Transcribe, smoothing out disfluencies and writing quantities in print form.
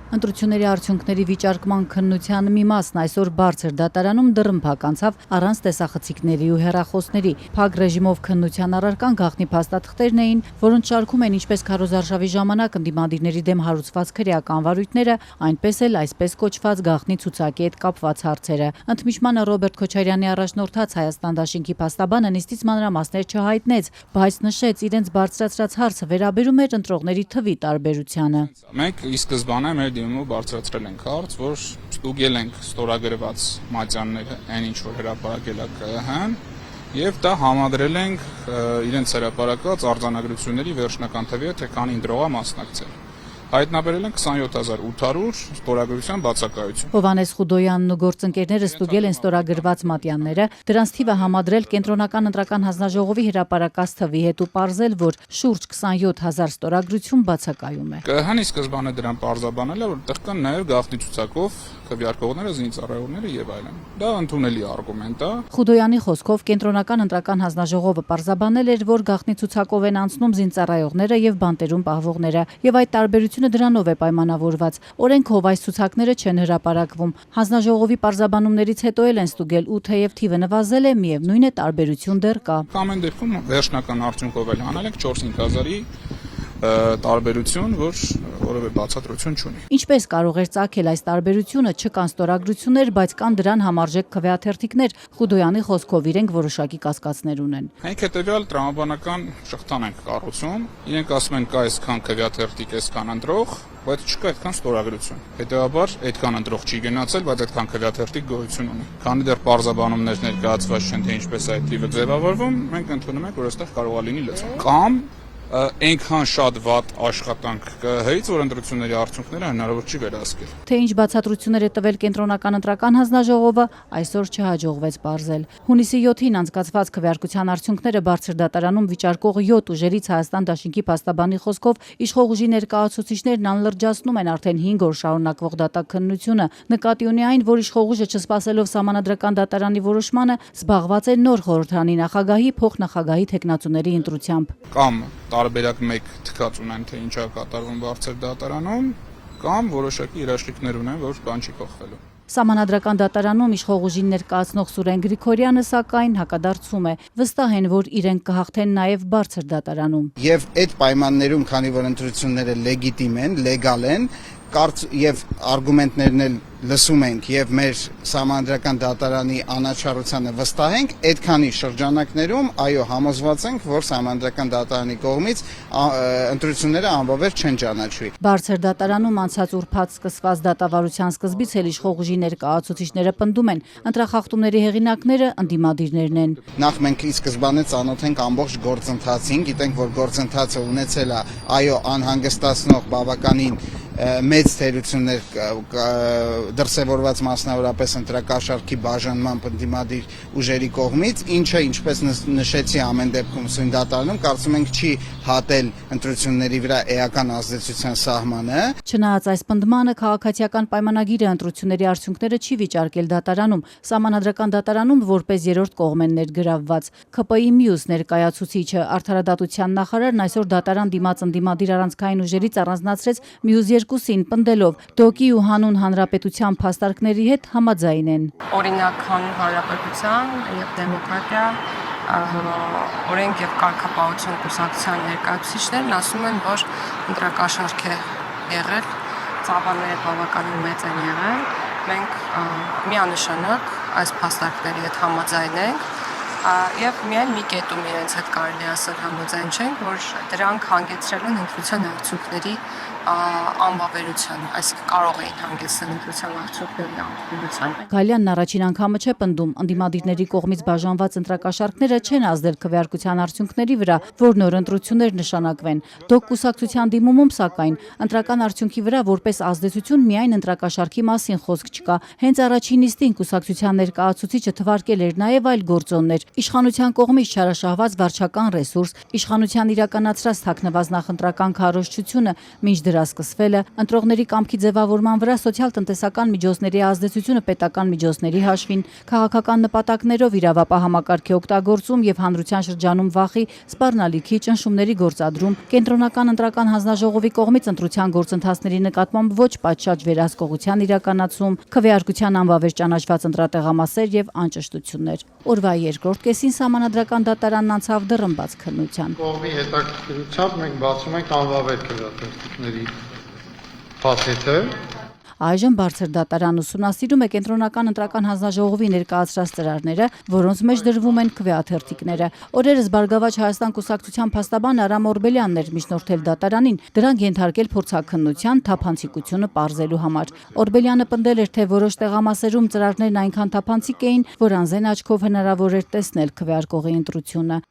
Ընտրությունների արդյունքների վիճարկման քննության մի մասն այսօր բարձր դատարանում դռնփակ անցավ առանց տեսախցիկների ու հեռախոսների։ Փակ ռեժիմով քննության առարկան գաղտնի փաստաթղթերն էին, որոնց շարքում են ինչպես քարոզարշավի ժամանակ ընդդիմադիրների դեմ հարուցված քրեական վարույթները, այնպես էլ այսպես կոչված գաղտնի ցուցակի հետ կապված հարցերը։ Ընդմիջմանը Ռոբերտ Քոչարյանի առաջնորդած Հայաստան դաշինքի փաստաբանը նիստից մանրամասներ չհայտնեց, բայց նշեց իրենց բարձրացրած հարցը վերաբերում էր ընտրողների թվի տարբերությանը։ Մենք ի սկզբանե մեր դիմումով բարձրացրել ենք հարց, որ ստուգել ենք ստորագրված մատյանները, այն ինչ որ հրապարակել է ԿԸՀ-ն, եւ դա համադրել ենք իրենց հրապարակած արձանագրությունների վերջնական թվի հետ, թե քանի ընտրող է մասնակցել։ Հայտնաբերել են 27800 ստորագրության բացակայություն։ Հովհաննես Խուդոյանն ու գործընկերները ստուգել են ստորագրված մատյանները, դրանց թիվը համադրել կենտրոնական ընտրական հանձնաժողովի հրապարակած թվի հետ ու պարզել, որ շուրջ 27000 ստորագրություն բացակայում է։ ԿԸՀ-ն ի սկզբանե դրան պարզաբանել է, որտեղ կան նաև գաղտնի ցուցակով քվեարկողները, զինծառայողները եւ այլն։ Դա ընդունելի արգումենտ է։ Խուդոյանի խոսքով կենտրոնական ընտրական հանձնաժողովը պարզաբանել էր, որ գաղտնի ցուցակով են անցնում զինծառայողները եւ բանտերում պահվողները, եւ այդ տարբերությունը դրանով է պայմանավորված։ Օրենքով այս ցուցակները չեն հրապարակվում։ Հանձնաժողովի պարզաբանումներից հետո էլ են ստուգել ու թեև թիվը նվազել է, միևնույն է տարբերություն դեռ կա։ Ամեն դեպքում վերջնական արդյունքով էլ հանել ենք 4-5000-ի տարբերություն, որ որևէ բացատրություն չունի։ Ինչպես կարող էր ծագել այս տարբերությունը, չկան ստորագրություններ, բայց կան դրան համարժեք քվեաթերթիկներ։ Խուդոյանի խոսքով իրենք որոշակի կասկածներ ունեն։ Մենք հետեւյալ տրամաբանական շղթան ենք կառուցում։ Իրենք ասում են կա այսքան քվեաթերթիկ, այսքան ընտրող, բայց չկա այդքան ստորագրություն։ Հետևաբար այդքան ընտրող չի գնացել, բայց այդքան քվեաթերթիկ գոյություն ունի։ Քանի դեռ պարզաբանումներ ներկայացված չեն, թե ինչպես է այդ թիվը ձևավորվում, մենք ընդունում ենք, որ այստեղ կարող է լինի լծում։ Կամ այնքան շատ վատ աշխատանք ԿԸՀ-ից, որ ընտրությունների արդյունքները հնարավոր չի վերահսկել։ Թե ինչ բացատրություններ է տվել կենտրոնական ընտրական հանձնաժողովը, այսօր չհաջողվեց պարզել։ Հունիսի 7-ին անցկացված քվեարկության արդյունքները բարձր դատարանում վիճարկող 7 ուժերից Հայաստան դաշինքի փաստաբանի խոսքով իշխող ուժի ներկայացուցիչներն անլրջացնում են արդեն 5 օր շարունակվող դատաքննությունը։ Նկատի ունի այն, որ իշխող ուժը չսպասելով սահմանադրական դատարանի որոշմանը զբաղված է նոր խորհրդարանի նախագահի, փոխնախագահի թեկնածուների ընտրությամբ։ Կամ տարբերակ մեկ թքած ունեն, թե ինչա կատարվում բարձր դատարանում, կամ որոշակի երաշխիքներ ունեն, որ բան չի փոխվելու։ Սահմանադրական դատարանում իշխող ուժին ներկայացնող Սուրեն Գրիգորյանը սակայն հակադարձում է։ Վստահ են, որ իրենք կհաղթեն նաև բարձր դատարանում։ Եվ այդ պայմաններում, քանի որ ընտրությունները լեգիտիմ են, լեգալ են, եւ արգումենտներն էլ լսում ենք եւ մեր սահմանադրական դատարանի անաչառությանը վստահ ենք, այդքանի շրջանակներում այո համոզված ենք, որ սահմանադրական դատարանի կողմից ընտրությունները անբավեր չեն ճանաչվի։ Բարձր դատարանում անցած ուրբաթ սկսված դատավարության սկզբից էլ իշխող ուժի ներկայացուցիչները պնդում են, ընտրախախտումների հեղինակները ընդդիմադիրներն են։ Նախ մենք ի սկզբանե ծանոթ ենք ամբողջ գործընթացին, գիտենք, որ գործընթացը ունեցել է այո անհանգստացնող բավականին մեծ թերություններ դրսևորված մասնավորապես ընտրակաշառքի բաժանման ընդդիմադիր ուժերի կողմից, ինչը ինչպես նշեցի ամեն դեպքում սույն դատարանում կարծում ենք չի հատել ընտրությունների վրա էական ազդեցության սահմանը։ Չնայած այս պնդմանը քաղաքացիական պայմանագիրը ընտրությունների արդյունքները չի վիճարկել դատարանում, սահմանադրական դատարանում որպես երրորդ կողմ են ներգրավված։ ՔՊԻ մյուս ներկայացուցիչը արդարադատության նախարարն այսօր դատարան դիմաց ընդդիմադիր առանցքային ուժերից առանձնացրեց մյուս երկուսին, պնդելով ԴՕԿ-ի ու հանուն հանրապետության փաստարկների հետ համաձայն են։ Օրինակ հանուն հանրապետության եւ դեմոկրատիա օրենք եւ կարգապահություն կուսակցության ներկայացուցիչներն ասում են, որ ընտրակաշառք է եղել, ծավալները բավականին մեծ են եղել։ Մենք միանշանակ այս փաստարկների հետ համաձայն ենք եւ միայն մի կետում իրենց հետ կարելի ասել համաձայն չենք, որ դրանք հանգեցրել են ընտրության արդյունքների անբավերության, այսինքն կարող էին հանգեցնել ընտրության արդյունքների անբավերության։ Գալյանն առաջին անգամը չէ պնդում, ընդդիմադիրների կողմից բաժանված ընտրակաշառքները չեն ազդել քվեարկության արդյունքների վրա, որ նոր ընտրություններ նշանակվեն։ ԴՕԿ կուսակցության դիմումում սակայն ընտրական արդյունքի վրա որպես ազդեցություն միայն ընտրակաշառքի մասին խոսք չկա։ Հենց առաջին նիստին կուսակցության ներկայացուցիչը թվարկել էր նաև այլ գործոններ, Իշխանության կողմից չարաշահված վարչական ռեսուրս, իշխանության իրականացրած թաքնված նախընտրական քարոզչությունը, մինչ դրա սկսվելը, ընտրողների կամքի ձևավորման վրա սոցիալ-տնտեսական միջոցների ազդեցությունը պետական միջոցների հաշվին, քաղաքական նպատակներով իրավապահ համակարգի օգտագործում եւ հանրության շրջանում վախի, սպառնալիքի, ճնշումների գործադրում, կենտրոնական ընտրական հանձնաժողովի կողմից ընտրության գործընթացների նկատմամբ ոչ պատշաճ վերահսկողության իրականացում, քվեարկության անվավեր ճանաչված ընտրատեղամասեր եւ անճշտություններ։ Օրվա երկրորդ կեսին Սահմանադրական դատարանն անցավ դռնբաց քննության։ Կողմի հետաքրքրությամբ մենք բացում ենք անվավեր քվեարկությունների փաստաթղթը։ Այժմ բարձր դատարան ուսումնասիրում է կենտրոնական ընտրական հանձնաժողովի ներկայացրած ծրարները, որոնց մեջ դրվում են քվեաթերթիկները։ Օրերս Բարգավաճ Հայաստան կուսակցության փաստաբան Արամ Օրբելյանն էր միջնորդել դատարանին, դրանք ենթարկել փորձաքննության թափանցիկությունը պարզելու համար։ Օրբելյանը պնդել էր, թե որոշ տեղամասերում ծրարներն այնքան թափանցիկ էին, որ անզեն աչքով հնարավոր էր տեսնել քվեարկողի ընտրությունը։